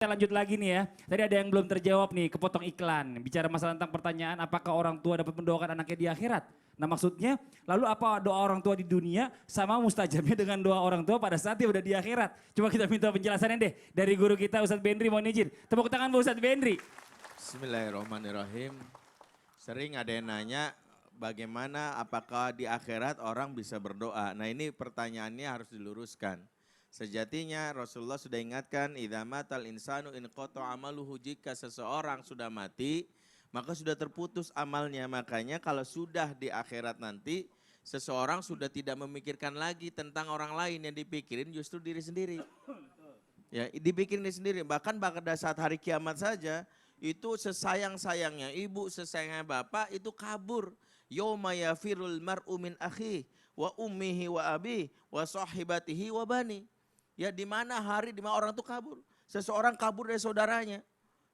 Kita lanjut lagi nih ya. Tadi ada yang belum terjawab nih, kepotong iklan. Bicara masalah tentang pertanyaan apakah orang tua dapat mendoakan anaknya di akhirat. Nah maksudnya, lalu apa doa orang tua di dunia sama mustajabnya dengan doa orang tua pada saat dia udah di akhirat. Coba kita minta penjelasannya deh dari guru kita Ustadz Bendri, mohon izin. Tepuk tangan buat Ustadz Bendri. Bismillahirrahmanirrahim. Sering ada yang nanya bagaimana apakah di akhirat orang bisa berdoa. Nah ini pertanyaannya harus diluruskan. Sejatinya Rasulullah sudah ingatkan, idza matal insanu in qata amaluhu, jika seseorang sudah mati, maka sudah terputus amalnya. Makanya kalau sudah di akhirat nanti, seseorang sudah tidak memikirkan lagi tentang orang lain, yang dipikirin justru diri sendiri. Ya, dipikirin diri sendiri. Bahkan pada saat hari kiamat saja, itu sesayang-sayangnya ibu, sesayangnya bapak itu kabur. Yauma yafirul mar'u min akhi wa ummihi wa abi wa sahibatihi wa bani. Ya di mana hari di mana orang itu kabur. Seseorang kabur dari saudaranya.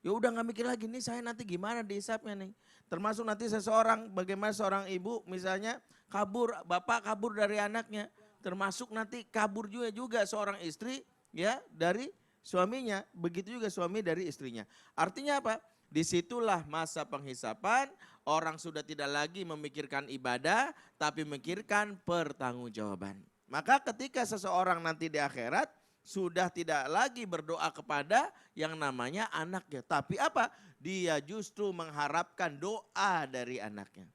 Ya udah nggak mikir lagi nih saya nanti gimana dihisapnya nih. Termasuk nanti seseorang bagaimana seorang ibu misalnya kabur, bapak kabur dari anaknya. Termasuk nanti kabur juga seorang istri ya dari suaminya. Begitu juga suami dari istrinya. Artinya apa? Disitulah masa penghisapan, orang sudah tidak lagi memikirkan ibadah tapi memikirkan pertanggungjawaban. Maka ketika seseorang nanti di akhirat sudah tidak lagi berdoa kepada yang namanya anaknya. Tapi apa? Dia justru mengharapkan doa dari anaknya.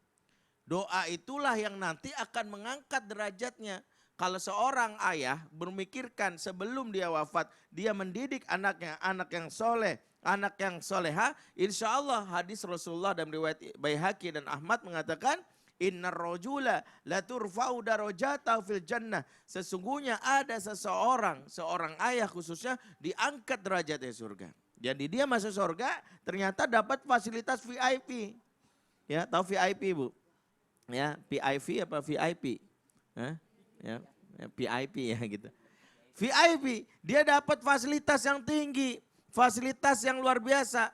Doa itulah yang nanti akan mengangkat derajatnya. Kalau seorang ayah bermikirkan sebelum dia wafat, dia mendidik anaknya, anak yang soleh, anak yang soleha, insya Allah hadis Rasulullah dan riwayat Baihaqi dan Ahmad mengatakan, Innar rojula la turfa'u darajatahu fil jannah. Sesungguhnya ada seorang ayah khususnya diangkat derajatnya surga. Jadi dia masuk surga ternyata dapat fasilitas VIP. Ya, tahu VIP Bu? Ya, PIV apa VIP? Hah? Ya, VIP ya gitu. VIP, dia dapat fasilitas yang tinggi, fasilitas yang luar biasa.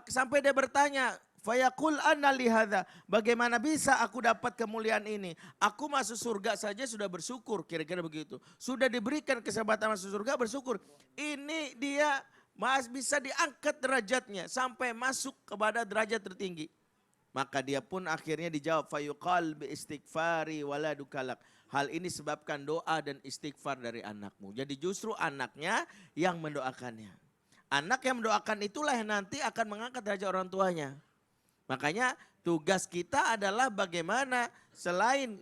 Sampai dia bertanya, fayaqul anna lihadza, bagaimana bisa aku dapat kemuliaan ini? Aku masuk surga saja sudah bersyukur, kira-kira begitu. Sudah diberikan kesempatan masuk surga bersyukur. Ini dia bisa diangkat derajatnya sampai masuk kepada derajat tertinggi. Maka dia pun akhirnya dijawab fayuqal bi istighfari waladukalak. Hal ini sebabkan doa dan istighfar dari anakmu. Jadi justru anaknya yang mendoakannya. Anak yang mendoakan itulah yang nanti akan mengangkat derajat orang tuanya. Makanya tugas kita adalah bagaimana selain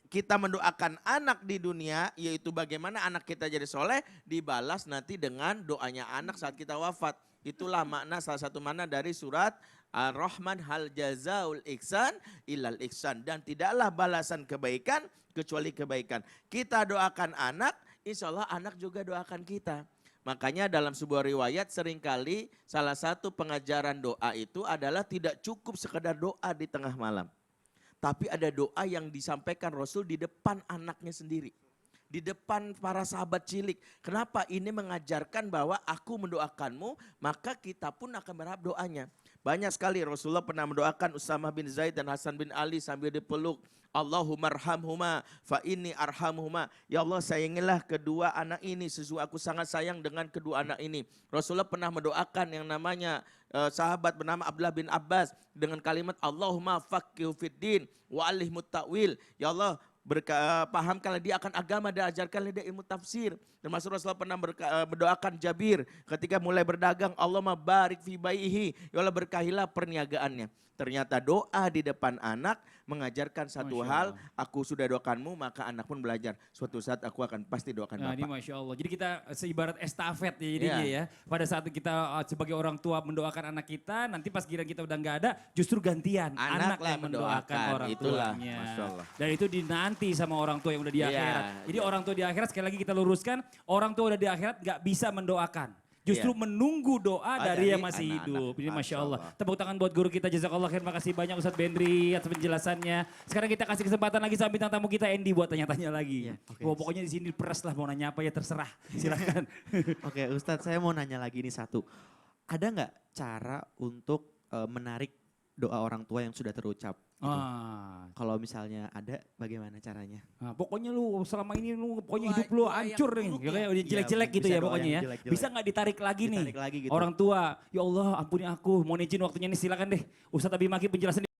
kita mendoakan anak di dunia, yaitu bagaimana anak kita jadi soleh, dibalas nanti dengan doanya anak saat kita wafat. Itulah makna salah satu makna dari surat Ar-Rahman, hal jazaul ihsan ilal ihsan. Dan tidaklah balasan kebaikan kecuali kebaikan. Kita doakan anak, insya Allah anak juga doakan kita. Makanya dalam sebuah riwayat seringkali salah satu pengajaran doa itu adalah tidak cukup sekedar doa di tengah malam. Tapi ada doa yang disampaikan Rasul di depan anaknya sendiri. Di depan para sahabat cilik. Kenapa? Ini mengajarkan bahwa aku mendoakanmu, maka kita pun akan berharap doanya. Banyak sekali Rasulullah pernah mendoakan Usamah bin Zaid dan Hasan bin Ali sambil dipeluk. Allahumma arhamhuma fa inni arhamhuma. Ya Allah sayangilah kedua anak ini sesuai aku sangat sayang dengan kedua anak ini. Rasulullah pernah mendoakan yang namanya sahabat bernama Abdullah bin Abbas dengan kalimat Allahumma faqihu fiddin wa alihmu ta'wil. Ya Allah pahamkanlah dia akan agama dan ajarkanlah dia ilmu tafsir. Termasuk Rasulullah pernah mendoakan Jabir ketika mulai berdagang, Allahumma barik fi baihi, ya Allah berkahilah perniagaannya. Ternyata doa di depan anak mengajarkan satu hal, aku sudah doakanmu maka anak pun belajar. Suatu saat aku akan pasti doakan Nah, Bapak. ini Masya Allah. Jadi kita seibarat estafet ya jadinya ya. Pada saat kita sebagai orang tua mendoakan anak kita, nanti pas giliran kita udah nggak ada, justru gantian. Anak yang mendoakan orang tuanya. Masya Allah. Dan itu dinanti sama orang tua yang udah di akhirat. Jadi orang tua di akhirat sekali lagi kita luruskan, orang tua udah di akhirat nggak bisa mendoakan. Justru menunggu doa dari yang masih hidup. Ini Masya Allah. Tepuk tangan buat guru kita, jazakallah khair. Makasih banyak Ustadz Bendri atas penjelasannya. Sekarang kita kasih kesempatan lagi sama bintang tamu kita Andy buat tanya-tanya lagi. Pokoknya di sini peres lah, mau nanya apa ya terserah. Silakan. Oke Ustadz, saya mau nanya lagi nih satu. Ada nggak cara untuk menarik doa orang tua yang sudah terucap. Gitu. Ah. Kalau misalnya ada, bagaimana caranya? Nah, pokoknya lu selama ini lu pokoknya hidup lu hancur nih. Kayak udah jelek-jelek gitu ya pokoknya ya. Jelek-jelek. Bisa nggak ditarik lagi nih Ditarik lagi gitu. orang tua. Ya Allah ampuni aku, mohon izin waktunya nih silakan deh. Ustadz Abi Maki penjelasan